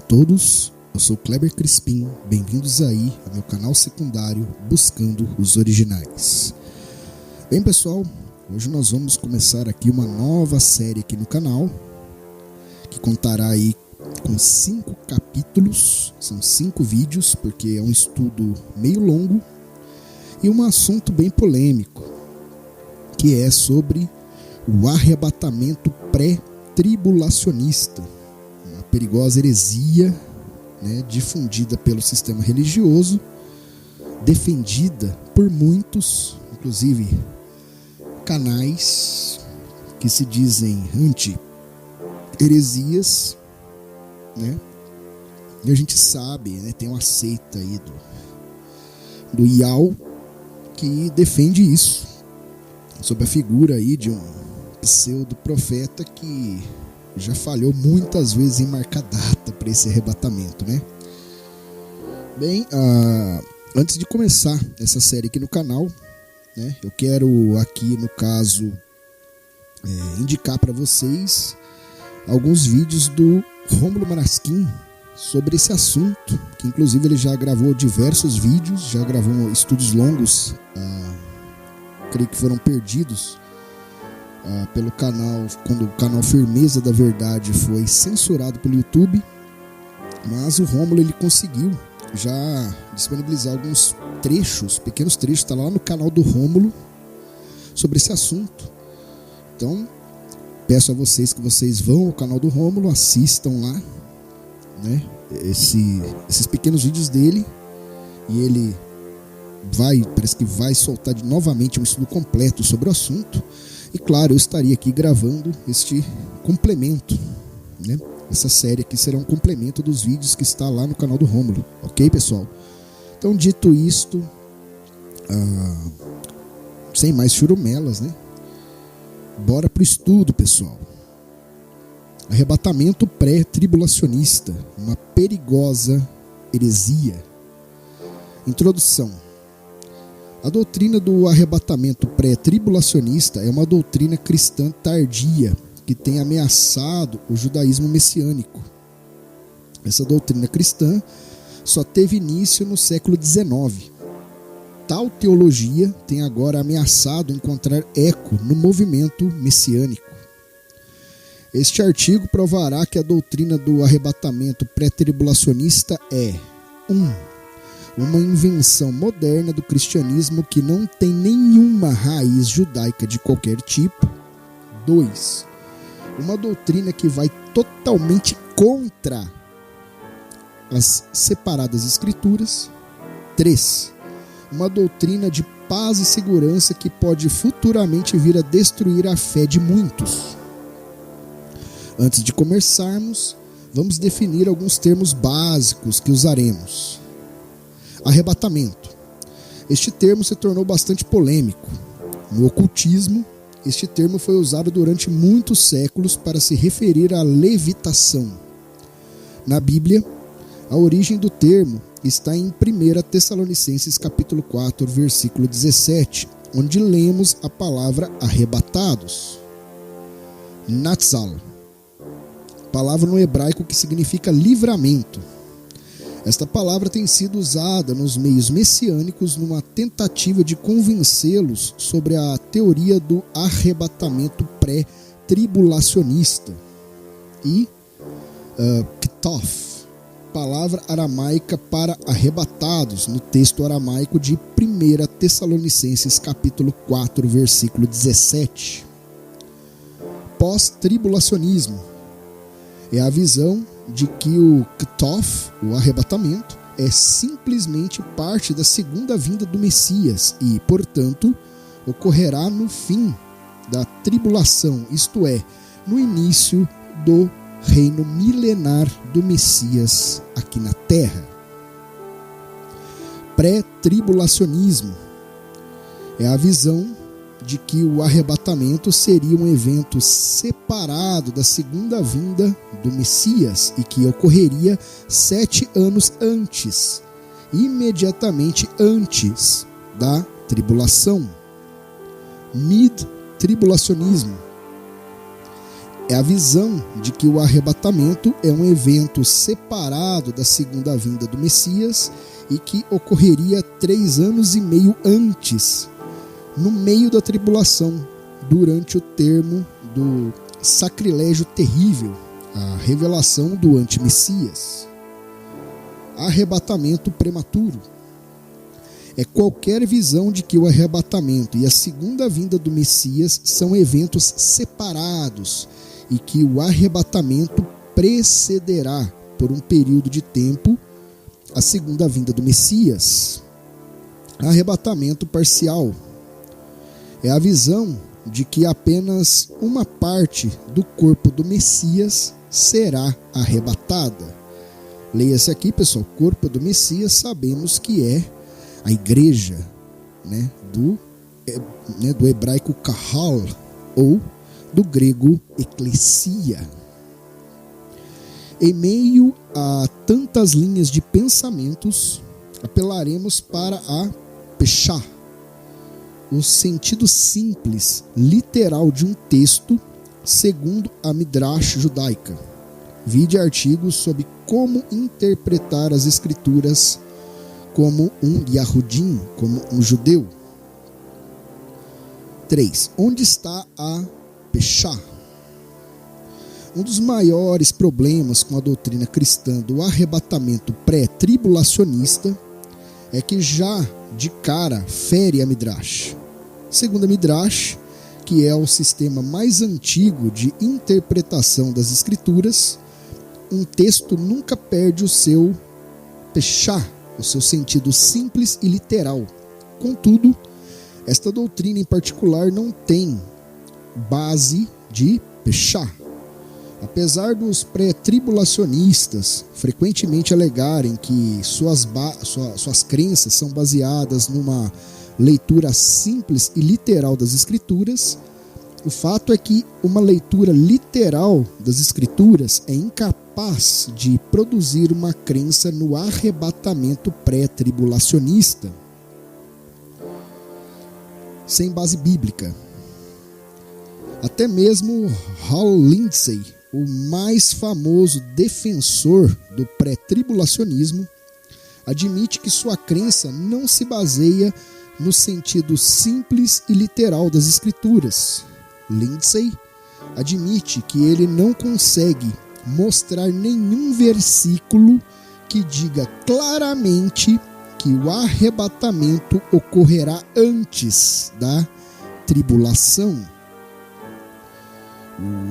todos, eu sou Kleber Crispim, bem-vindos aí ao meu canal secundário Buscando os Originais. Bem pessoal, hoje nós vamos começar aqui uma nova série aqui no canal, que contará aí com 5 capítulos, são 5 vídeos, porque é um estudo meio longo, e um assunto bem polêmico, que é sobre o arrebatamento pré-tribulacionista, uma perigosa heresia, difundida pelo sistema religioso, defendida por muitos, inclusive canais que se dizem anti-heresias, E a gente sabe, tem uma seita aí do IAL que defende isso, sob a figura aí de um pseudo-profeta que já falhou muitas vezes em marcar data para esse arrebatamento, Bem, antes de começar essa série aqui no canal, eu quero aqui, no caso, indicar para vocês alguns vídeos do Rômulo Marasquim sobre esse assunto, que inclusive ele já gravou diversos vídeos, já gravou estudos longos, creio que foram perdidos pelo canal, quando o canal Firmeza da Verdade foi censurado pelo YouTube, mas o Rômulo ele conseguiu já disponibilizar alguns trechos, pequenos trechos, está lá no canal do Rômulo sobre esse assunto. Então peço a vocês que vocês vão ao canal do Rômulo, assistam lá, esses pequenos vídeos dele, e ele parece que vai soltar novamente um estudo completo sobre o assunto. E claro, eu estaria aqui gravando este complemento, Essa série aqui será um complemento dos vídeos que está lá no canal do Rômulo, ok, pessoal? Então, dito isto, sem mais churumelas, bora pro estudo, pessoal. Arrebatamento pré-tribulacionista, uma perigosa heresia. Introdução. A doutrina do arrebatamento pré-tribulacionista é uma doutrina cristã tardia que tem ameaçado o judaísmo messiânico. Essa doutrina cristã só teve início no século XIX. Tal teologia tem agora ameaçado encontrar eco no movimento messiânico. Este artigo provará que a doutrina do arrebatamento pré-tribulacionista é 1. Uma invenção moderna do cristianismo que não tem nenhuma raiz judaica de qualquer tipo. 2. Uma doutrina que vai totalmente contra as separadas escrituras. 3. Uma doutrina de paz e segurança que pode futuramente vir a destruir a fé de muitos. Antes de começarmos, vamos definir alguns termos básicos que usaremos. Arrebatamento. Este termo se tornou bastante polêmico. No ocultismo, este termo foi usado durante muitos séculos para se referir à levitação. Na Bíblia, a origem do termo está em 1 Tessalonicenses capítulo 4, versículo 17, onde lemos a palavra arrebatados. Natsal. Palavra no hebraico que significa livramento. Esta palavra tem sido usada nos meios messiânicos numa tentativa de convencê-los sobre a teoria do arrebatamento pré-tribulacionista. E ktof, palavra aramaica para arrebatados, no texto aramaico de 1 Tessalonicenses capítulo 4, versículo 17. Pós-tribulacionismo é a visão de que o ktof, o arrebatamento, é simplesmente parte da segunda vinda do Messias e, portanto, ocorrerá no fim da tribulação, isto é, no início do reino milenar do Messias aqui na Terra. Pré-tribulacionismo é a visão de que o arrebatamento seria um evento separado da segunda vinda do Messias e que ocorreria 7 anos antes, imediatamente antes da tribulação. Mid-tribulacionismo É a visão de que o arrebatamento é um evento separado da segunda vinda do Messias e que ocorreria 3 anos e meio antes, no meio da tribulação, durante o termo do sacrilégio terrível, a revelação do antimessias. Arrebatamento prematuro é qualquer visão de que o arrebatamento e a segunda vinda do Messias são eventos separados e que o arrebatamento precederá por um período de tempo a segunda vinda do Messias. Arrebatamento parcial é a visão de que apenas uma parte do corpo do Messias será arrebatada. Leia-se aqui, pessoal, corpo do Messias, sabemos que é a igreja, do hebraico kahal, ou do grego eclesia. Em meio a tantas linhas de pensamentos, apelaremos para a peshá, o sentido simples, literal de um texto, segundo a Midrash judaica. Vide artigos sobre como interpretar as escrituras como um Yahudim, como um judeu. 3. Onde está a peshá? Um dos maiores problemas com a doutrina cristã do arrebatamento pré-tribulacionista é que já de cara fere a Midrash. Segundo a Midrash, que é o sistema mais antigo de interpretação das escrituras, um texto nunca perde o seu peshá, o seu sentido simples e literal. Contudo, esta doutrina em particular não tem base de peshá. Apesar dos pré-tribulacionistas frequentemente alegarem que suas crenças são baseadas numa leitura simples e literal das escrituras, o fato é que uma leitura literal das escrituras é incapaz de produzir uma crença no arrebatamento pré-tribulacionista sem base bíblica. Até mesmo Hal Lindsey, o mais famoso defensor do pré-tribulacionismo, admite que sua crença não se baseia no sentido simples e literal das escrituras. Lindsey admite que ele não consegue mostrar nenhum versículo que diga claramente que o arrebatamento ocorrerá antes da tribulação.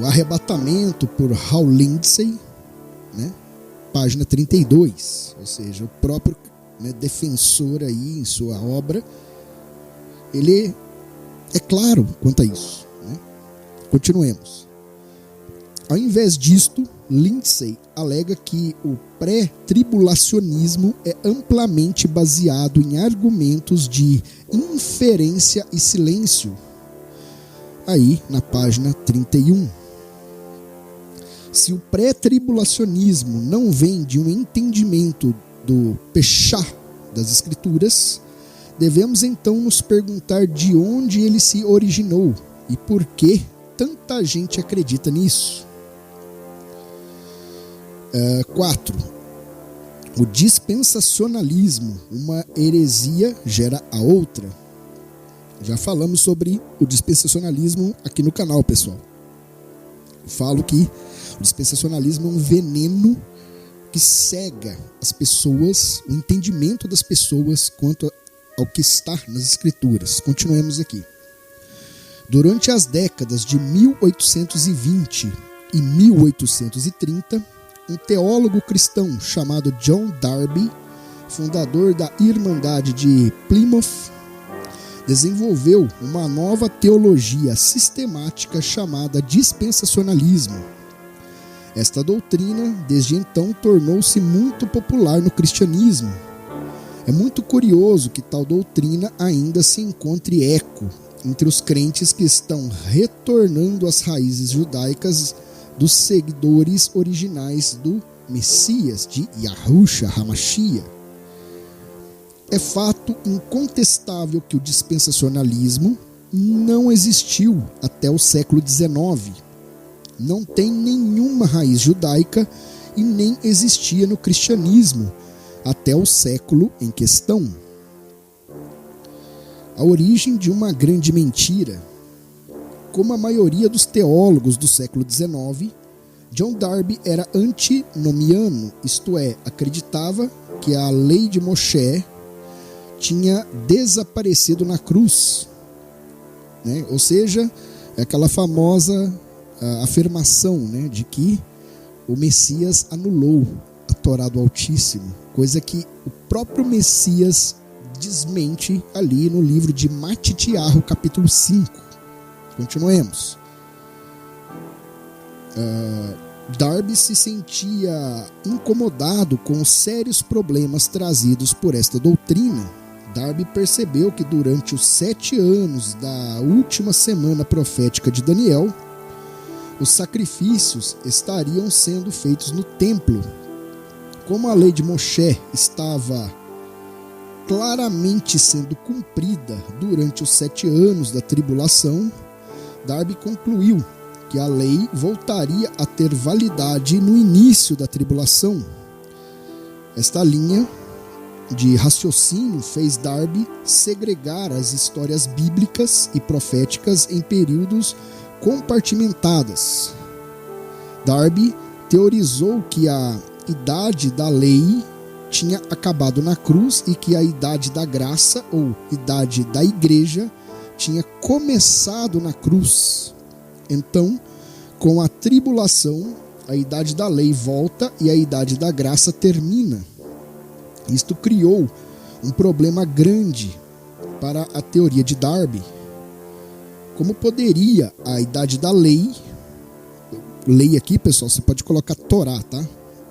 O arrebatamento por Hal Lindsey, página 32, ou seja, o próprio defensor aí em sua obra, ele é claro quanto a isso. Continuemos. Ao invés disto, Lindsey alega que o pré-tribulacionismo é amplamente baseado em argumentos de inferência e silêncio. Aí, na página 31. Se o pré-tribulacionismo não vem de um entendimento do peshá das escrituras, devemos então nos perguntar de onde ele se originou e por que tanta gente acredita nisso. 4. O dispensacionalismo, uma heresia gera a outra. Já falamos sobre o dispensacionalismo aqui no canal, pessoal. Eu falo que o dispensacionalismo é um veneno que cega as pessoas, o entendimento das pessoas quanto ao que está nas escrituras. Continuemos aqui. Durante as décadas de 1820 e 1830, um teólogo cristão chamado John Darby, fundador da Irmandade de Plymouth, desenvolveu uma nova teologia sistemática chamada dispensacionalismo. Esta doutrina, desde então, tornou-se muito popular no cristianismo. É muito curioso que tal doutrina ainda se encontre eco entre os crentes que estão retornando às raízes judaicas dos seguidores originais do Messias, de Yahushua HaMashiach. É fato incontestável que o dispensacionalismo não existiu até o século XIX. não tem nenhuma raiz judaica e nem existia no cristianismo até o século em questão. A origem de uma grande mentira. Como a maioria dos teólogos do século XIX, John Darby era antinomiano, isto é, acreditava que a lei de Moshe tinha desaparecido na cruz, né? Ou seja, aquela famosa afirmação, né, de que o Messias anulou a Torá do Altíssimo, coisa que o próprio Messias desmente ali no livro de Matitiahu, capítulo 5. Continuemos. Darby se sentia incomodado com os sérios problemas trazidos por esta doutrina. Darby percebeu que durante os 7 anos da última semana profética de Daniel, os sacrifícios estariam sendo feitos no templo. Como a lei de Moshe estava claramente sendo cumprida durante os 7 anos da tribulação, Darby concluiu que a lei voltaria a ter validade no início da tribulação. Esta linha de raciocínio fez Darby segregar as histórias bíblicas e proféticas em períodos compartimentadas. Darby teorizou que a idade da lei tinha acabado na cruz e que a idade da graça, ou idade da igreja, tinha começado na cruz. Então, com a tribulação, a idade da lei volta e a idade da graça termina. Isto criou um problema grande para a teoria de Darby. Como poderia a idade da lei, lei aqui, pessoal, você pode colocar Torá, tá?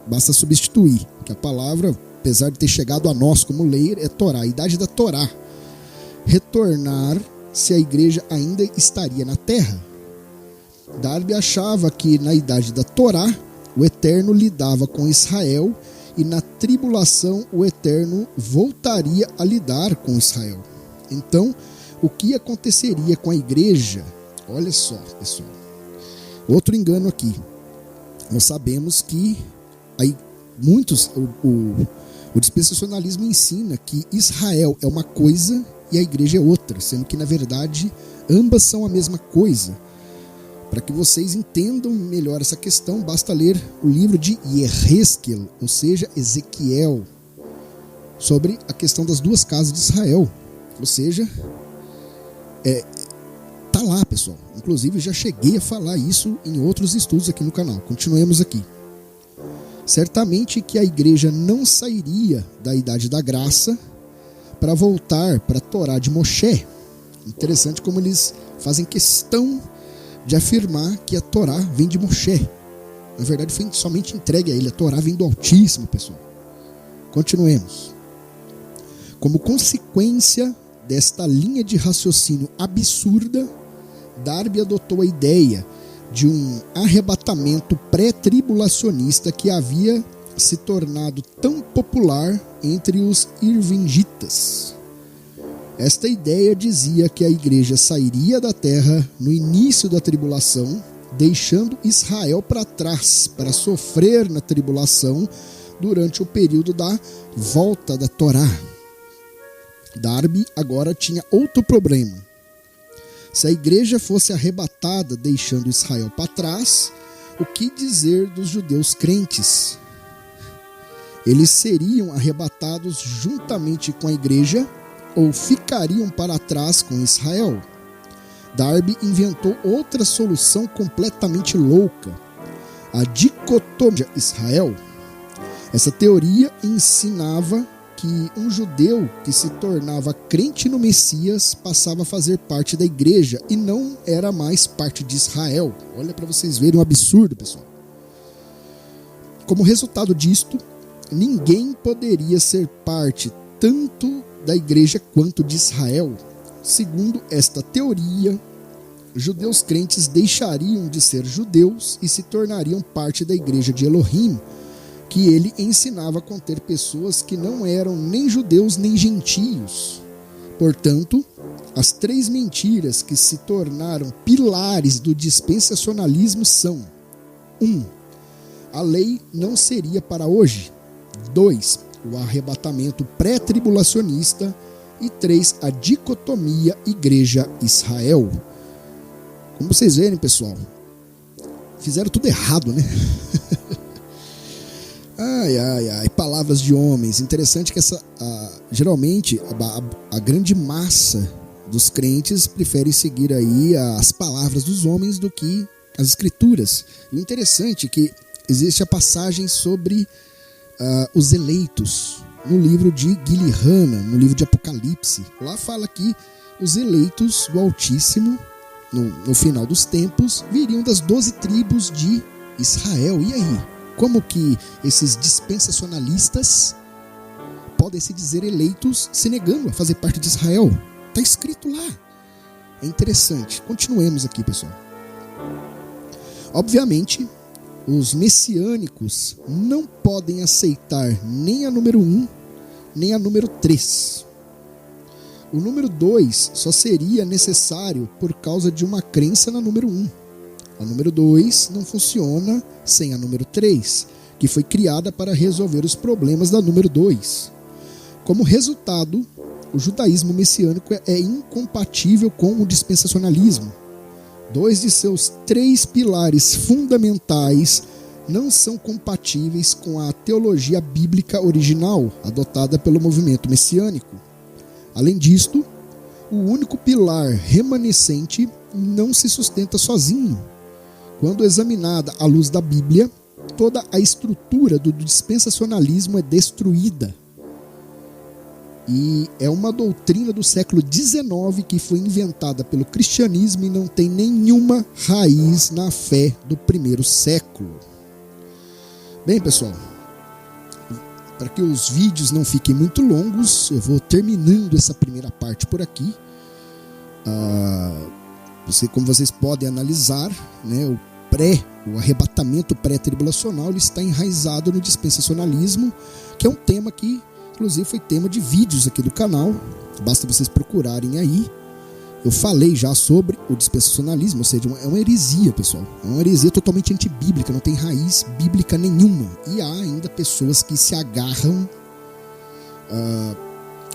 Basta substituir, que a palavra, apesar de ter chegado a nós como lei, é Torá, a idade da Torá, retornar se a igreja ainda estaria na terra. Darby achava que na idade da Torá, o Eterno lidava com Israel e na tribulação o Eterno voltaria a lidar com Israel. Então, o que aconteceria com a igreja? Olha só, pessoal. Outro engano aqui. Nós sabemos que o dispensacionalismo ensina que Israel é uma coisa e a igreja é outra, sendo que, na verdade, ambas são a mesma coisa. Para que vocês entendam melhor essa questão, basta ler o livro de Yehezkel, ou seja, Ezequiel, sobre a questão das duas casas de Israel. Ou seja, tá lá, pessoal. Inclusive, já cheguei a falar isso em outros estudos aqui no canal. Continuemos aqui. Certamente que a igreja não sairia da idade da graça para voltar para a Torá de Moshe. Interessante como eles fazem questão de afirmar que a Torá vem de Moshe. Na verdade, foi somente entregue a ele. A Torá vem do Altíssimo, pessoal. Continuemos. Como consequência desta linha de raciocínio absurda, Darby adotou a ideia de um arrebatamento pré-tribulacionista que havia se tornado tão popular entre os irvingitas. Esta ideia dizia que a igreja sairia da terra no início da tribulação, deixando Israel para trás para sofrer na tribulação durante o período da volta da Torá. Darby agora tinha outro problema. Se a igreja fosse arrebatada deixando Israel para trás, o que dizer dos judeus crentes? Eles seriam arrebatados juntamente com a igreja ou ficariam para trás com Israel? Darby inventou outra solução completamente louca, a dicotomia Israel. Essa teoria ensinava que um judeu que se tornava crente no Messias passava a fazer parte da igreja e não era mais parte de Israel. Olha para vocês verem um absurdo, pessoal. Como resultado disto, ninguém poderia ser parte tanto da igreja quanto de Israel. Segundo esta teoria, judeus crentes deixariam de ser judeus e se tornariam parte da igreja de Elohim, que ele ensinava a conter pessoas que não eram nem judeus nem gentios. Portanto, as 3 mentiras que se tornaram pilares do dispensacionalismo são: 1. A lei não seria para hoje. 2. O arrebatamento pré-tribulacionista. E 3. A dicotomia Igreja-Israel. Como vocês verem, pessoal, fizeram tudo errado, né? Ai, palavras de homens. Interessante que geralmente a grande massa dos crentes prefere seguir aí as palavras dos homens do que as escrituras. E o interessante é que existe a passagem sobre os eleitos no livro de Gilihana, no livro de Apocalipse. Lá fala que os eleitos do Altíssimo, no final dos tempos, viriam das 12 tribos de Israel. E aí? Como que esses dispensacionalistas podem se dizer eleitos se negando a fazer parte de Israel? Está escrito lá. É interessante. Continuemos aqui, pessoal. Obviamente, os messiânicos não podem aceitar nem a número 1, nem a número 3. O número 2 só seria necessário por causa de uma crença na número 1. A número 2 não funciona sem a número 3, que foi criada para resolver os problemas da número 2. Como resultado, o judaísmo messiânico é incompatível com o dispensacionalismo. 2 de seus 3 pilares fundamentais não são compatíveis com a teologia bíblica original adotada pelo movimento messiânico. Além disto, o único pilar remanescente não se sustenta sozinho. Quando examinada à luz da Bíblia, toda a estrutura do dispensacionalismo é destruída. E é uma doutrina do século XIX que foi inventada pelo cristianismo e não tem nenhuma raiz na fé do primeiro século. Bem, pessoal, para que os vídeos não fiquem muito longos, eu vou terminando essa primeira parte por aqui. Como vocês podem analisar, né, o arrebatamento pré-tribulacional ele está enraizado no dispensacionalismo, que é um tema que, inclusive, foi tema de vídeos aqui do canal. Basta vocês procurarem aí. Eu falei já sobre o dispensacionalismo, ou seja, é uma heresia, pessoal. É uma heresia totalmente antibíblica, não tem raiz bíblica nenhuma. E há ainda pessoas que se agarram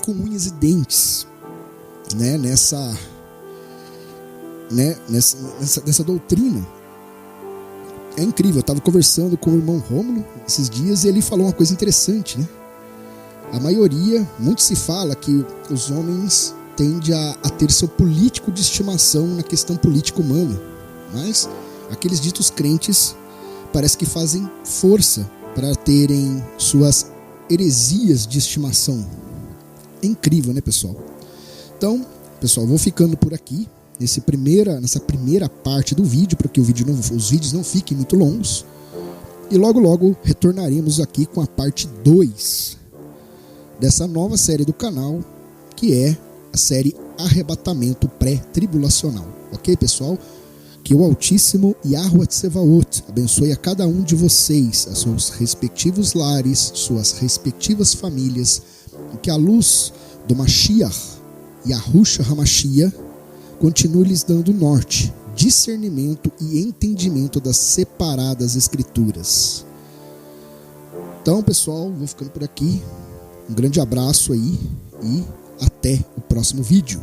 com unhas e dentes, né, nessa doutrina. É incrível, eu estava conversando com o irmão Rômulo esses dias e ele falou uma coisa interessante, né? A maioria, muito se fala que os homens tendem a ter seu político de estimação na questão política humana, mas aqueles ditos crentes parece que fazem força para terem suas heresias de estimação. É incrível, né, pessoal? Então, pessoal, vou ficando por aqui nessa primeira parte do vídeo, para que os vídeos não fiquem muito longos, e logo retornaremos aqui com a parte 2 dessa nova série do canal, que é a série Arrebatamento Pré-Tribulacional. Ok, pessoal? Que o Altíssimo Yahuwah Tsevaot abençoe a cada um de vocês, a seus respectivos lares, suas respectivas famílias, e que a luz do Mashiach, Yahushua HaMashiach, continue lhes dando norte, discernimento e entendimento das separadas escrituras. Então, pessoal, vou ficando por aqui. Um grande abraço aí e até o próximo vídeo.